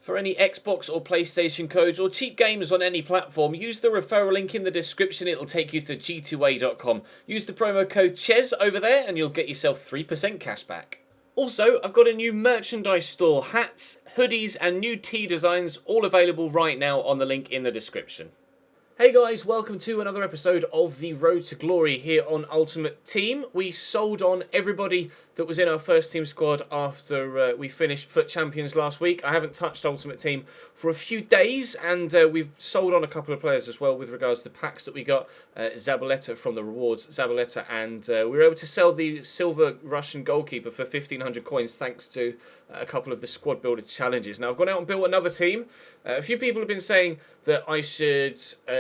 For any Xbox or PlayStation codes or cheap games on any platform, use the referral link in the description. It'll take you to g2a.com. Use the promo code CHES over there and you'll get yourself 3% cash back. Also, I've got a new merchandise store, hats, hoodies and new tee designs, all available right now on the link in the description. Hey guys, welcome to another episode of the Road to Glory here on Ultimate Team. We sold on everybody that was in our first team squad after we finished FUT Champions last week. I haven't touched Ultimate Team for a few days, and we've sold on a couple of players as well with regards to packs that we got. Zabaleta from the rewards, Zabaleta, and we were able to sell the silver Russian goalkeeper for 1,500 coins thanks to a couple of the squad builder challenges. Now, I've gone out and built another team. A few people have been saying that I should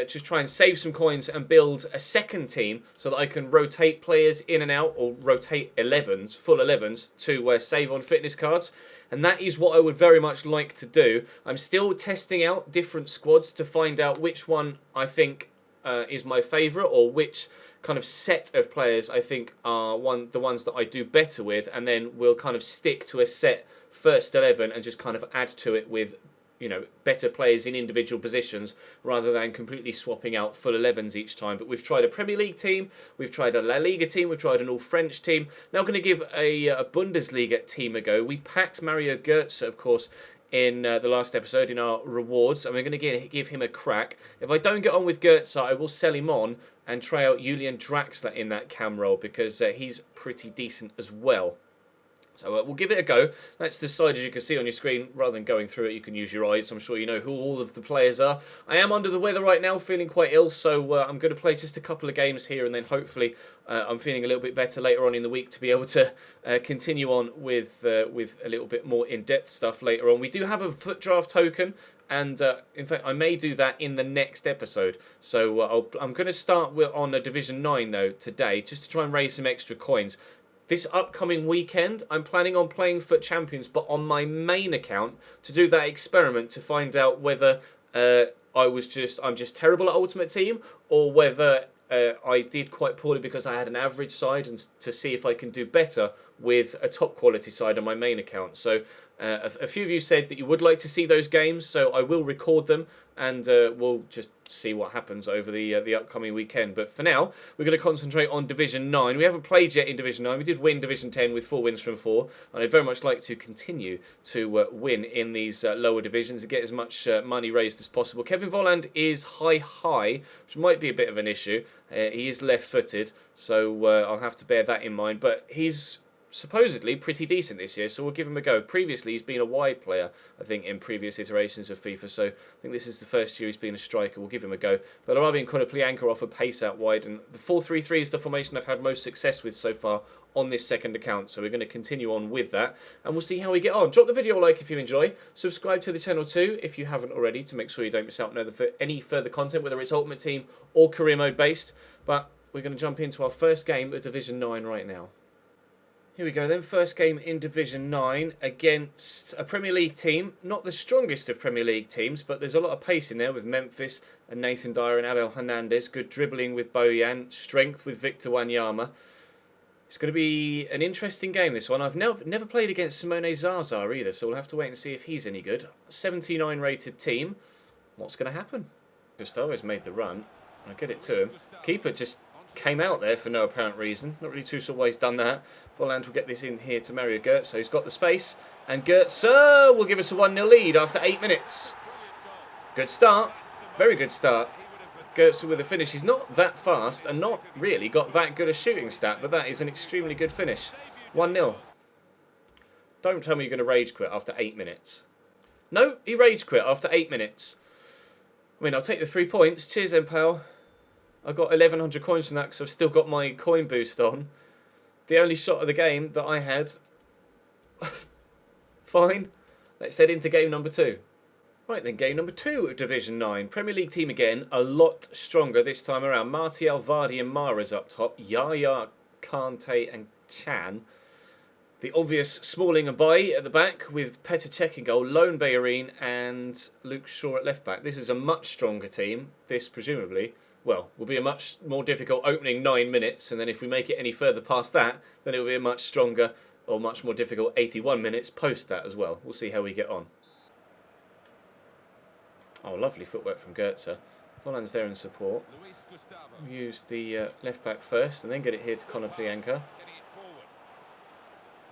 just try and save some coins and build a second team so that I can rotate players in and out, or rotate 11s, full 11s, to save on fitness cards. And that is what I would very much like to do. I'm still testing out different squads to find out which one I think is my favourite, or which kind of set of players I think are the ones that I do better with, and then we'll kind of stick to a set first 11 and just kind of add to it with, you know, better players in individual positions rather than completely swapping out full 11s each time. But we've tried a Premier League team, we've tried a La Liga team, we've tried an all-French team. Now I'm going to give a Bundesliga team a go. We packed Mario Götze, of course, in the last episode in our rewards, and we're going to give him a crack. If I don't get on with Götze, I will sell him on and try out Julian Draxler in that cam role, because he's pretty decent as well. So we'll give it a go. That's the side, as you can see on your screen. Rather than going through it, you can use your eyes. I'm sure you know who all of the players are. I am under the weather right now, feeling quite ill, so I'm going to play just a couple of games here, and then hopefully I'm feeling a little bit better later on in the week to be able to continue on with a little bit more in-depth stuff later on. We do have a FUT draft token, and in fact I may do that in the next episode. So I'm going to start on a Division 9 though today, just to try and raise some extra coins. This upcoming weekend, I'm planning on playing FUT Champions, but on my main account, to do that experiment to find out whether I'm just terrible at Ultimate Team, or whether I did quite poorly because I had an average side, and to see if I can do better with a top quality side on my main account. So a few of you said that you would like to see those games, so I will record them, and we'll just see what happens over the upcoming weekend. But for now, we're going to concentrate on Division 9. We haven't played yet in Division 9. We did win Division 10 with 4 wins from 4, and I'd very much like to continue to win in these lower divisions and get as much money raised as possible. Kevin Volland is high, which might be a bit of an issue. He is left-footed, so I'll have to bear that in mind, but he's supposedly pretty decent this year, so we'll give him a go. Previously, he's been a wide player, I think, in previous iterations of FIFA, so I think this is the first year he's been a striker. We'll give him a go. But Arabi and Konoplyanka offer pace out wide, and the 4-3-3 is the formation I've had most success with so far on this second account, so we're going to continue on with that, and we'll see how we get on. Drop the video a like if you enjoy. Subscribe to the channel too if you haven't already, to make sure you don't miss out on any further content, whether it's Ultimate Team or Career Mode based. But we're going to jump into our first game of Division 9 right now. Here we go then, first game in Division 9 against a Premier League team. Not the strongest of Premier League teams, but there's a lot of pace in there with Memphis and Nathan Dyer and Abel Hernandez. Good dribbling with Bojan, strength with Victor Wanyama. It's going to be an interesting game, this one. I've never played against Simone Zaza either, so we'll have to wait and see if he's any good. 79 rated team. What's going to happen? Gustavo has made the run. I'll get it to him. Keeper just came out there for no apparent reason. Not really too sure why he's done that. Volland will get this in here to Mario Götze. So he's got the space. And Götze will give us a 1-0 lead after 8 minutes. Good start. Very good start. Götze with a finish. He's not that fast and not really got that good a shooting stat, but that is an extremely good finish. 1-0. Don't tell me you're going to rage quit after 8 minutes. No, he rage quit after 8 minutes. I mean, I'll take the 3 points. Cheers, Empal. I got 1,100 coins from that because I've still got my coin boost on. The only shot of the game that I had. Fine. Let's head into game number 2. Right then, game number 2 of Division 9. Premier League team again, a lot stronger this time around. Martial, Vardy and Mahrez up top. Yaya, Kante and Chan. The obvious Smalling and Bailly at the back, with Petr Cech in goal, Lone Bayerin and Luke Shaw at left back. This is a much stronger team. This, presumably, well, will be a much more difficult opening 9 minutes, and then if we make it any further past that, then it will be a much stronger or much more difficult 81 minutes post that as well. We'll see how we get on. Oh, lovely footwork from Goetze. Volland's there in support. We'll use the left back first and then get it here to Conor Plianka.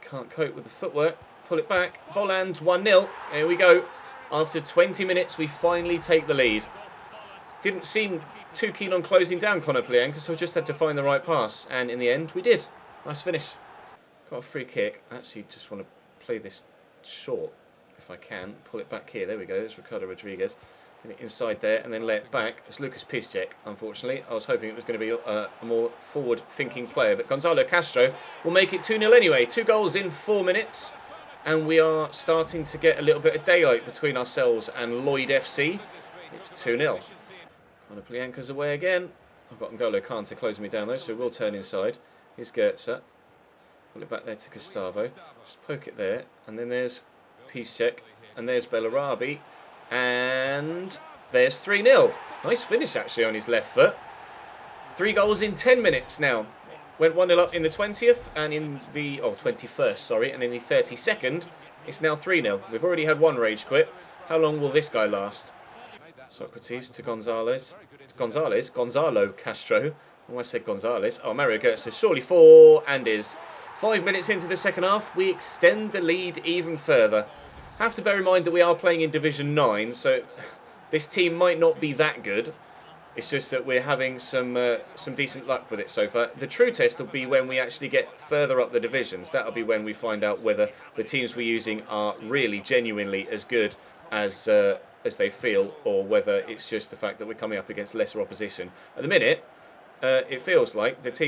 Can't cope with the footwork. Pull it back. Volland 1-0. Here we go. After 20 minutes, we finally take the lead. Didn't seem too keen on closing down Conor Plianka, so I just had to find the right pass. And in the end, we did. Nice finish. Got a free kick. I actually just want to play this short, if I can. Pull it back here. There we go. There's Ricardo Rodriguez. Get it inside there and then lay it back. It's Lucas Piszczek, unfortunately. I was hoping it was going to be a more forward-thinking player. But Gonzalo Castro will make it 2-0 anyway. 2 goals in 4 minutes. And we are starting to get a little bit of daylight between ourselves and Lloyd FC. It's 2-0. Conor Plianka's away again. I've got N'Golo Kante closing me down though, so we'll turn inside. Here's Goetze. Pull it back there to Gustavo. Just poke it there. And then there's Piszczek. And there's Bellarabi. And there's 3-0. Nice finish actually on his left foot. 3 goals in 10 minutes now. Went 1-0 up in the 20th and in the 21st, sorry, and in the 32nd, it's now 3-0. We've already had 1 rage quit. How long will this guy last? Socrates to Gonzalo Castro. Oh, I said Gonzalez. Oh, Mario Goetze, surely 4 and is. 5 minutes into the second half, we extend the lead even further. Have to bear in mind that we are playing in Division 9, so this team might not be that good. It's just that we're having some decent luck with it so far. The true test will be when we actually get further up the divisions. That'll be when we find out whether the teams we're using are really genuinely as good as they feel, or whether it's just the fact that we're coming up against lesser opposition. At the minute, it feels like this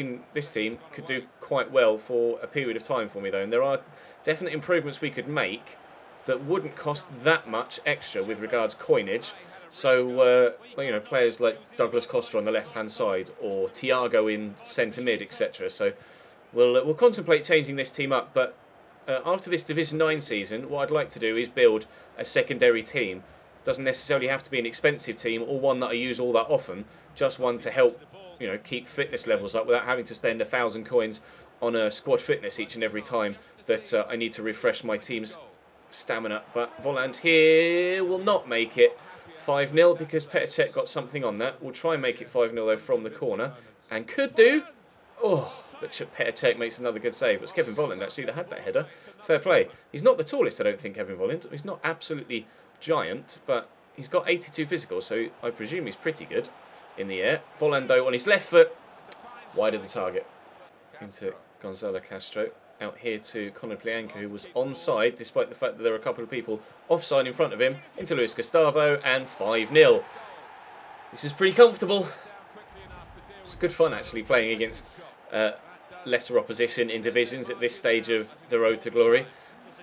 team could do quite well for a period of time for me though, and there are definite improvements we could make that wouldn't cost that much extra with regards coinage. So, players like Douglas Costa on the left-hand side, or Thiago in centre mid, etc. So, we'll contemplate changing this team up. But after this Division 9 season, what I'd like to do is build a secondary team. Doesn't necessarily have to be an expensive team or one that I use all that often. Just one to help, keep fitness levels up without having to spend 1,000 coins on a squad fitness each and every time that I need to refresh my team's stamina. But Volland here will not make it 5-0 because Petr got something on that. We'll try and make it 5-0 though from the corner. And could do. Oh, but Petr makes another good save. It was Kevin Volland actually that had that header. Fair play. He's not the tallest, I don't think, Kevin Volland. He's not absolutely giant, but he's got 82 physical, so I presume he's pretty good in the air. Volland though on his left foot, wide of the target. Into Gonzalo Castro. Out here to Conor Plianka, who was onside, despite the fact that there were a couple of people offside in front of him. Into Luis Gustavo, and 5-0. This is pretty comfortable. It's good fun, actually, playing against lesser opposition in divisions at this stage of the road to glory.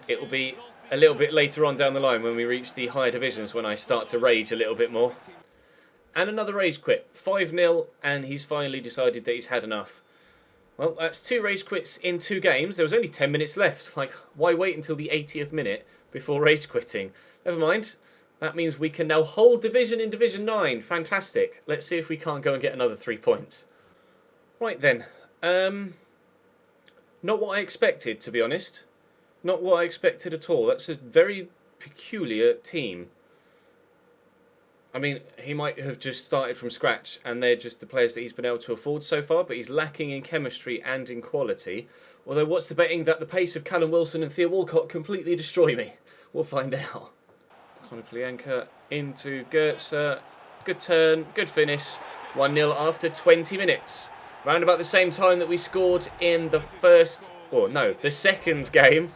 It will be a little bit later on down the line when we reach the higher divisions when I start to rage a little bit more. And another rage quit. 5-0, and he's finally decided that he's had enough. Well, that's 2 rage quits in 2 games. There was only 10 minutes left. Like, why wait until the 80th minute before rage quitting? Never mind. That means we can now hold division in Division 9. Fantastic. Let's see if we can't go and get another 3 points. Right then. Not what I expected, to be honest. Not what I expected at all. That's a very peculiar team. I mean, he might have just started from scratch and they're just the players that he's been able to afford so far, but he's lacking in chemistry and in quality. Although, what's the betting that the pace of Callum Wilson and Theo Walcott completely destroy me? We'll find out. Conor Plianka into Goetze. Good turn, good finish. 1-0 after 20 minutes. Round about the same time that we scored in the the second game.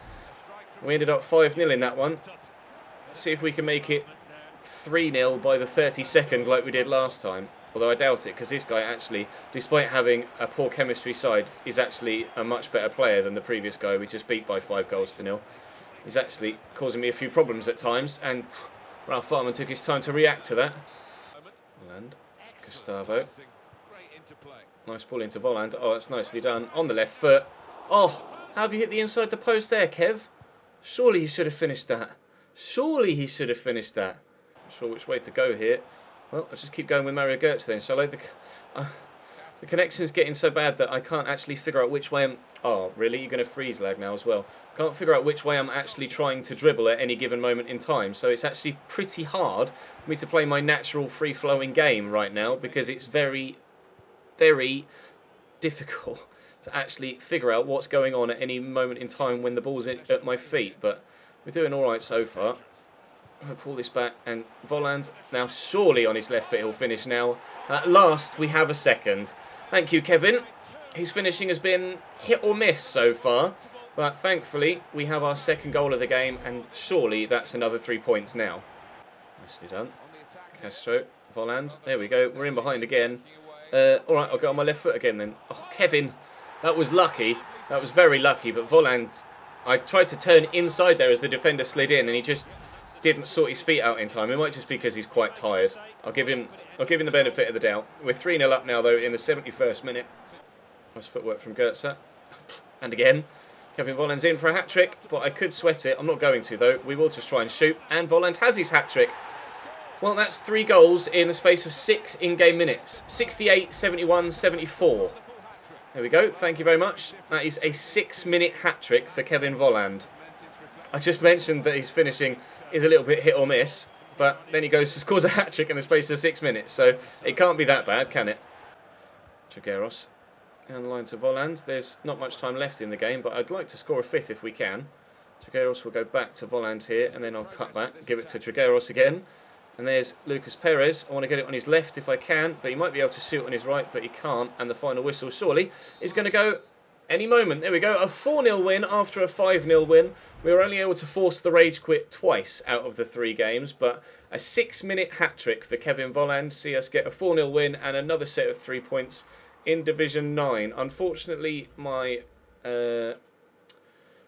We ended up 5-0 in that one. See if we can make it 3-0 by the 32nd like we did last time. Although I doubt it, because this guy actually, despite having a poor chemistry side, is actually a much better player than the previous guy we just beat by 5-0. He's actually causing me a few problems at times, and Ralph Farman took his time to react to that. Volland, Gustavo. Nice ball into Volland. Oh, that's nicely done. On the left foot. Oh, how have you hit the inside the post there, Kev? Surely he should have finished that. Surely he should have finished that. Not sure which way to go here. Well, I'll just keep going with Mario Goetze then, shall I? The connection's getting so bad that I can't actually figure out which way I'm... Oh, really? You're going to freeze lag now as well. Can't figure out which way I'm actually trying to dribble at any given moment in time. So it's actually pretty hard for me to play my natural free-flowing game right now because it's very, very difficult to actually figure out what's going on at any moment in time when the ball's at my feet. But we're doing all right so far. I'm going to pull this back, and Volland, now surely on his left foot he'll finish now. At last we have a second. Thank you, Kevin. His finishing has been hit or miss so far, but thankfully we have our second goal of the game, and surely that's another 3 points now. Nicely done. Castro, Volland, there we go, we're in behind again. Alright, I'll go on my left foot again then. Oh, Kevin, that was lucky. That was very lucky, but Volland, I tried to turn inside there as the defender slid in, and he just didn't sort his feet out in time. It might just be because he's quite tired. I'll give him the benefit of the doubt. We're 3-0 up now though in the 71st minute. Nice footwork from Goetze. And again, Kevin Volland's in for a hat-trick, but I could sweat it. I'm not going to though. We will just try and shoot, and Volland has his hat-trick. Well, that's 3 goals in the space of 6 in-game minutes. 68, 71, 74. There we go. Thank you very much. That is a 6-minute hat-trick for Kevin Volland. I just mentioned that his finishing is a little bit hit or miss, but then he goes to scores a hat-trick in the space of 6 minutes, so it can't be that bad, can it? Trigueros down the line to Volland. There's not much time left in the game, but I'd like to score a 5th if we can. Trigueros will go back to Volland here, and then I'll cut back, give it to Trigueros again. And there's Lucas Perez. I want to get it on his left if I can, but he might be able to shoot on his right, but he can't. And the final whistle, surely, is going to go any moment. There we go. A 4-0 win after a 5-0 win. We were only able to force the rage quit twice out of the 3 games, but a 6-minute hat-trick for Kevin Volland. See us get a 4-0 win and another set of 3 points in Division 9. Unfortunately, my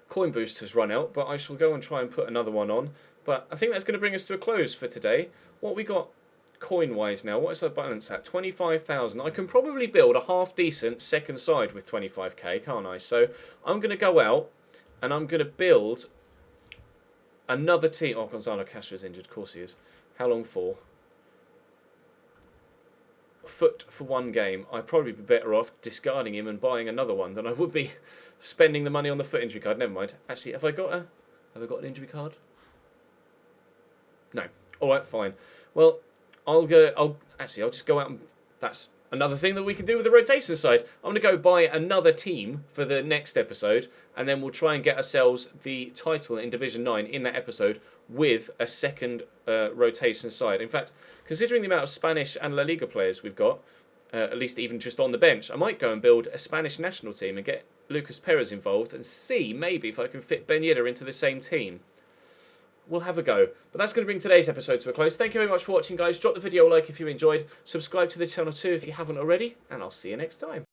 coin boost has run out, but I shall go and try and put another one on. But I think that's going to bring us to a close for today. What we got coin-wise now, what is our balance at? 25,000. I can probably build a half-decent second side with 25k, can't I? So I'm going to go out and I'm going to build another team. Oh, Gonzalo Castro's injured. Of course he is. How long for? Foot for 1 game. I'd probably be better off discarding him and buying another one than I would be spending the money on the foot injury card. Never mind. Actually, have I got an injury card? No. All right, fine. Well, I'll just go out and... That's another thing that we can do with the rotation side. I'm going to go buy another team for the next episode, and then we'll try and get ourselves the title in Division 9 in that episode with a second rotation side. In fact, considering the amount of Spanish and La Liga players we've got, at least even just on the bench, I might go and build a Spanish national team and get Lucas Perez involved and see maybe if I can fit Ben Yedder into the same team. We'll have a go. But that's going to bring today's episode to a close. Thank you very much for watching, guys. Drop the video a like if you enjoyed. Subscribe to the channel too if you haven't already. And I'll see you next time.